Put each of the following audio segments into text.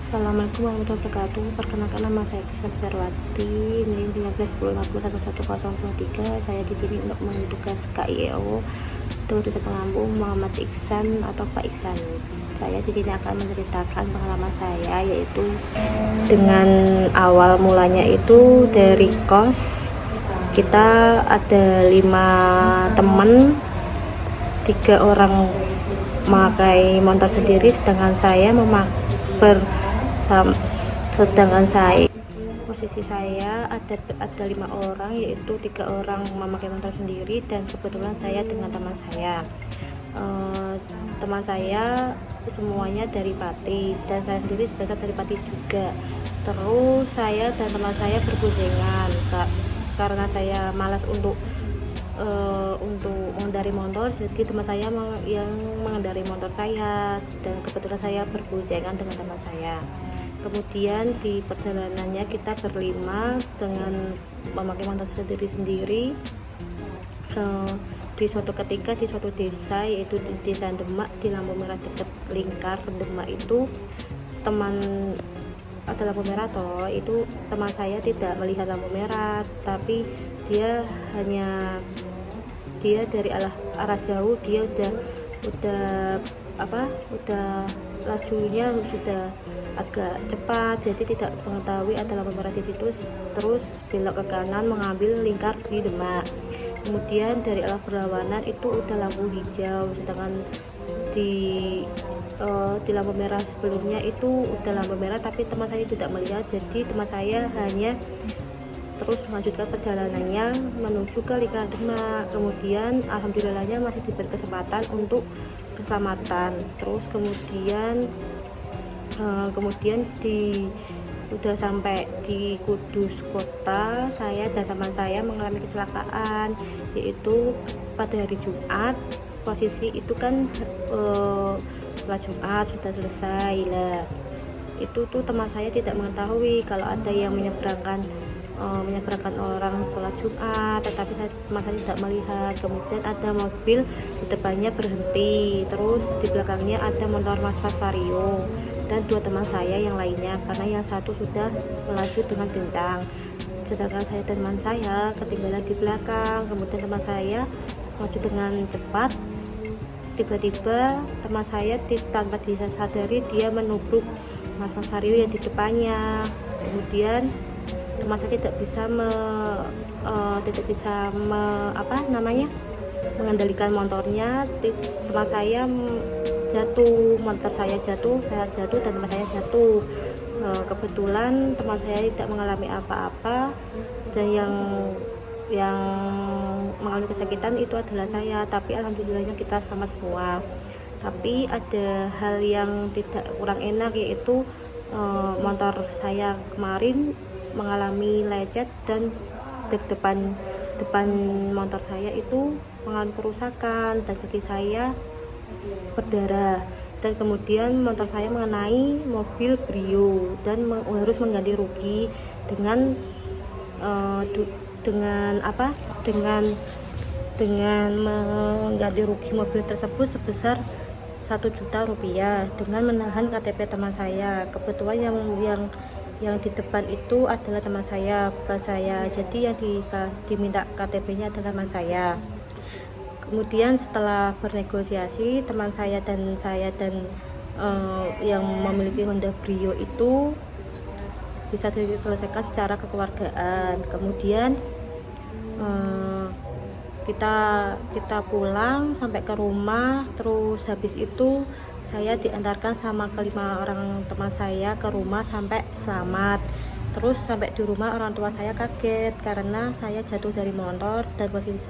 Assalamualaikum warahmatullahi wabarakatuh. Perkenalkan, nama saya Krisna Sarwati, NIM 1510501123. Saya di sini untuk mentugas KIEO Turis Pengambung Muhammad Iksan atau Pak Iksan. Saya di sini akan menceritakan pengalaman saya, yaitu dengan awal mulanya itu dari kos. Kita ada 5 teman, 3 orang memakai motor sendiri, sedangkan saya posisi saya ada 5 orang, yaitu 3 orang memakai motor sendiri dan kebetulan saya dengan teman saya. Teman saya semuanya dari Pati dan saya sendiri berasal dari Pati juga. Terus saya dan teman saya berboncengan karena saya malas untuk mengendari motor, jadi teman saya yang mengendari motor saya dan kebetulan saya berboncengan dengan teman saya. Kemudian di perjalanannya kita berlima dengan memakai motor sendiri-sendiri di suatu ketika di suatu desa, yaitu di Desa Demak di lampu merah dekat Lingkar Demak. Itu ada lampu merah itu teman saya tidak melihat lampu merah, tapi dia dari arah jauh, dia udah lajunya sudah agak cepat, jadi tidak mengetahui ada lampu merah di situ, terus belok ke kanan mengambil lingkar di Demak. Kemudian dari arah berlawanan itu udah lampu hijau, sedangkan di lampu merah sebelumnya itu udah lampu merah, tapi teman saya tidak melihat, jadi teman saya hanya terus melanjutkan perjalanannya menuju ke Lingkar Demak. Kemudian alhamdulillahnya masih diberi kesempatan untuk keselamatan. Terus kemudian udah sampai di Kudus kota, saya dan teman saya mengalami kecelakaan, yaitu pada hari Jumat. Posisi itu kan setelah Jumat sudah selesai lah, itu tuh teman saya tidak mengetahui kalau ada yang menyeberangkan orang sholat Jumat, tetapi teman saya tidak melihat. Kemudian ada mobil di depannya berhenti, terus di belakangnya ada motor Mas Vario dan 2 teman saya yang lainnya, karena yang satu sudah melaju dengan kencang, sedangkan saya dan teman saya ketinggalan di belakang. Kemudian teman saya maju dengan cepat, tiba-tiba teman saya tanpa disadari dia menubruk Mas Vario yang di depannya. Kemudian teman saya tidak bisa mengendalikan motornya. Teman saya jatuh, motor saya jatuh, saya jatuh dan teman saya jatuh. Kebetulan teman saya tidak mengalami apa-apa, dan yang mengalami kesakitan itu adalah saya, tapi alhamdulillahnya kita selamat semua. Tapi ada hal yang tidak kurang enak, yaitu motor saya kemarin mengalami lecet dan depan motor saya itu mengalami kerusakan dan kaki saya berdarah, dan kemudian motor saya mengenai mobil Brio dan harus mengganti rugi dengan mengganti rugi mobil tersebut sebesar 1 juta rupiah dengan menahan KTP teman saya. Kebetulan yang di depan itu adalah teman saya, bukan saya, jadi yang diminta KTP-nya adalah teman saya. Kemudian setelah bernegosiasi, teman saya dan yang memiliki Honda Brio itu bisa diselesaikan secara kekeluargaan. Kemudian kita pulang sampai ke rumah. Terus habis itu saya diantarkan sama kelima orang teman saya ke rumah sampai selamat. Terus sampai di rumah orang tua saya kaget karena saya jatuh dari motor dan posisi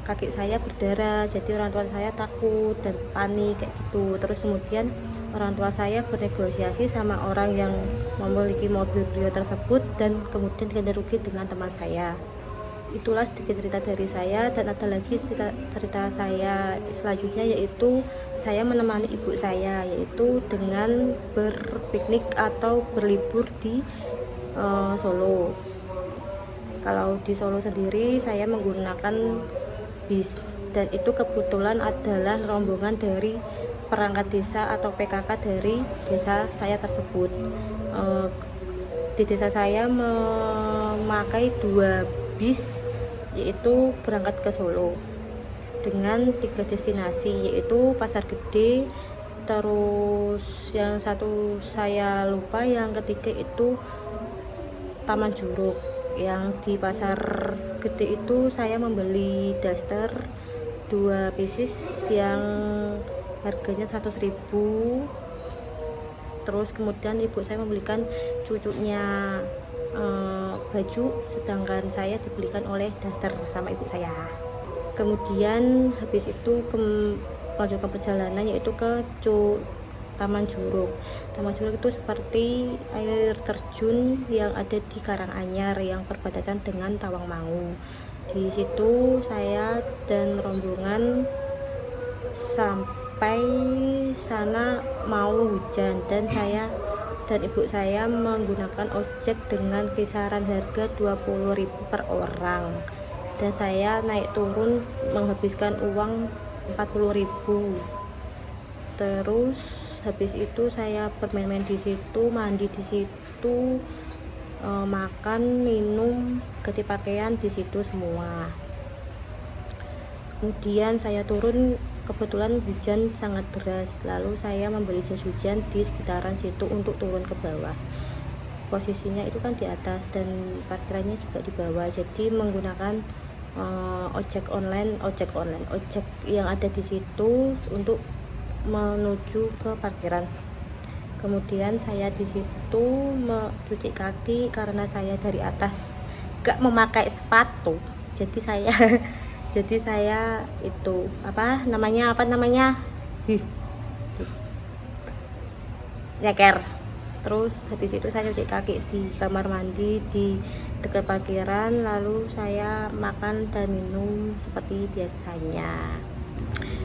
kaki saya berdarah, jadi orang tua saya takut dan panik kayak gitu. Terus kemudian orang tua saya bernegosiasi sama orang yang memiliki mobil Brio tersebut dan kemudian diganti rugi dengan teman saya. Itulah sedikit cerita dari saya, dan ada lagi cerita saya selanjutnya, yaitu saya menemani ibu saya, yaitu dengan berpiknik atau berlibur di Solo. Kalau di Solo sendiri saya menggunakan bis, dan itu kebetulan adalah rombongan dari perangkat desa atau PKK dari desa saya tersebut. Di desa saya memakai 2 bis, yaitu berangkat ke Solo dengan 3 destinasi, yaitu Pasar Gede, terus yang satu saya lupa, yang ketiga itu Taman Juruk. Yang di Pasar Gede itu saya membeli daster 2 pieces yang harganya 100.000. Terus kemudian ibu saya membelikan cucunya baju, sedangkan saya dibelikan oleh daster sama ibu saya. Kemudian habis itu melanjutkan perjalanan, yaitu ke Taman Juruk. Taman Juruk itu seperti air terjun yang ada di Karanganyar yang berbatasan dengan Tawangmangu. Di situ saya dan rombongan sampai sana mau hujan, dan saya dan ibu saya menggunakan ojek dengan kisaran harga 20.000 per orang, dan saya naik turun menghabiskan uang 40.000. Terus habis itu saya bermain-main di situ, mandi di situ, makan, minum, ganti pakaian di situ semua. Kemudian saya turun, kebetulan hujan sangat deras, lalu saya membeli jas hujan di sekitaran situ untuk turun ke bawah. Posisinya itu kan di atas dan parkirannya juga di bawah, jadi menggunakan ojek yang ada di situ untuk menuju ke parkiran. Kemudian saya di situ mencuci kaki karena saya dari atas gak memakai sepatu, jadi saya itu apa namanya nyeker. Terus habis itu saya cuci kaki di kamar mandi di dekat parkiran, lalu saya makan dan minum seperti biasanya.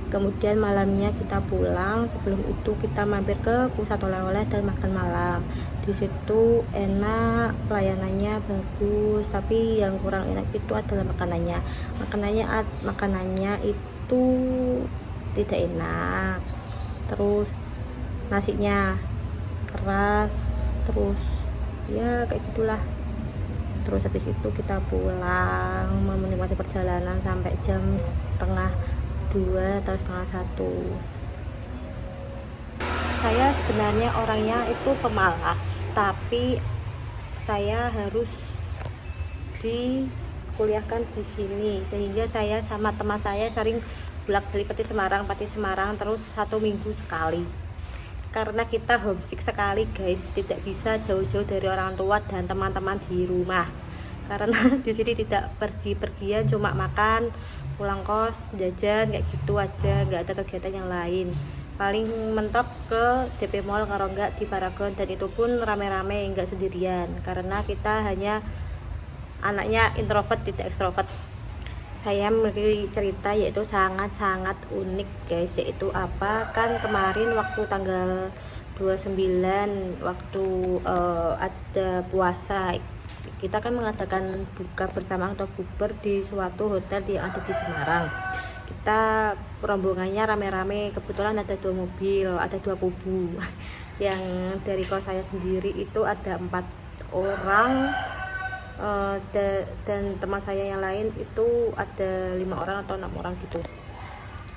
Kemudian malamnya kita pulang. Sebelum itu kita mampir ke pusat oleh-oleh dan makan malam. Di situ enak, pelayanannya bagus, tapi yang kurang enak itu adalah makanannya. Makanannya itu tidak enak. Terus nasinya keras, terus ya kayak gitulah. Terus habis itu kita pulang, menikmati perjalanan sampai jam 12:30 atau 12:30. Saya sebenarnya orangnya itu pemalas, tapi saya harus dikuliahkan di sini, sehingga saya sama teman saya sering bolak-balik Pati Semarang terus 1 minggu sekali. Karena kita homesick sekali guys, tidak bisa jauh-jauh dari orang tua dan teman-teman di rumah. Karena di sini tidak pergi-pergian, cuma makan, pulang kos, jajan kayak gitu aja, nggak ada kegiatan yang lain. Paling mentok ke DP Mall kalau nggak di Paragon, dan itu pun rame-rame, nggak sendirian, karena kita hanya anaknya introvert tidak ekstrovert. Saya memiliki cerita yaitu sangat-sangat unik guys, yaitu apa, kan kemarin waktu tanggal 29 waktu ada puasa, kita kan mengadakan buka bersama atau bukber di suatu hotel yang ada di Semarang. Kita rombongannya rame-rame, kebetulan ada 2 mobil, ada 2 kubu. Yang dari kos saya sendiri itu ada 4 orang, dan teman saya yang lain itu ada 5 orang atau 6 orang gitu.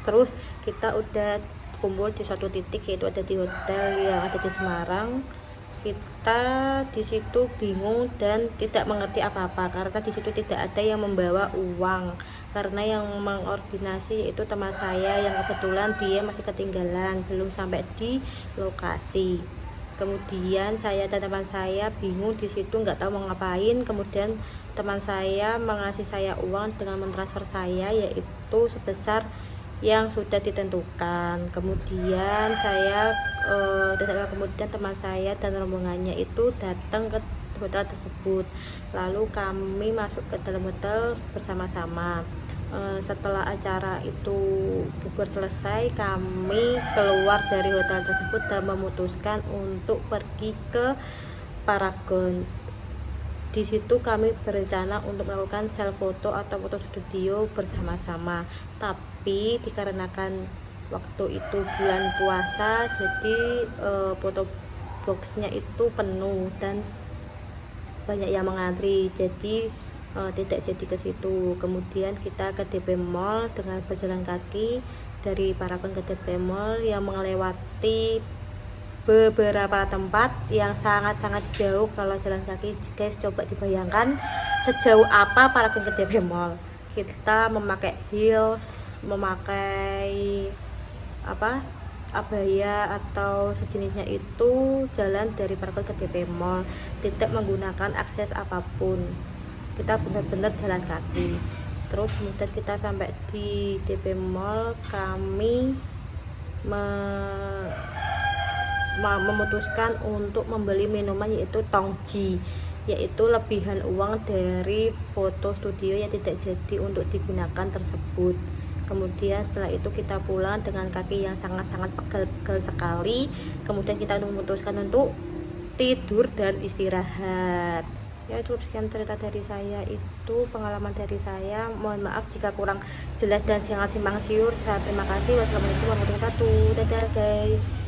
Terus kita udah kumpul di suatu titik, yaitu ada di hotel yang ada di Semarang. Kita di situ bingung dan tidak mengerti apa-apa, karena di situ tidak ada yang membawa uang, karena yang mengordinasi yaitu teman saya yang kebetulan dia masih ketinggalan, belum sampai di lokasi. Kemudian saya dan teman saya bingung di situ, nggak tahu mau ngapain. Kemudian teman saya mengasih saya uang dengan mentransfer saya, yaitu sebesar yang sudah ditentukan. Kemudian kemudian teman saya dan rombongannya itu datang ke hotel tersebut, lalu kami masuk ke dalam hotel bersama-sama. Setelah acara itu bukber selesai, kami keluar dari hotel tersebut dan memutuskan untuk pergi ke Paragon. Di situ kami berencana untuk melakukan self foto atau foto studio bersama-sama, tapi dikarenakan waktu itu bulan puasa, jadi foto boxnya itu penuh dan banyak yang mengantri, jadi tidak jadi ke situ. Kemudian kita ke DP Mall dengan berjalan kaki dari Paragon ke DP Mall yang melewati beberapa tempat yang sangat-sangat jauh. Kalau jalan kaki guys, coba dibayangkan sejauh apa Paragon ke DP Mall. Kita memakai heels, memakai abaya atau sejenisnya itu, jalan dari Paragon ke DP Mall, tidak menggunakan akses apapun, kita benar-benar jalan kaki. Terus kemudian kita sampai di DP Mall, kami memutuskan untuk membeli minuman yaitu Tongji, yaitu lebihan uang dari foto studio yang tidak jadi untuk digunakan tersebut. Kemudian setelah itu kita pulang dengan kaki yang sangat-sangat pegel-pegel sekali. Kemudian kita memutuskan untuk tidur dan istirahat. Ya, cukup sekian cerita dari saya, itu pengalaman dari saya. Mohon maaf jika kurang jelas dan sangat simpang siur. Saya terima kasih. Wassalamualaikum warahmatullahi wabarakatuh. Dadah guys.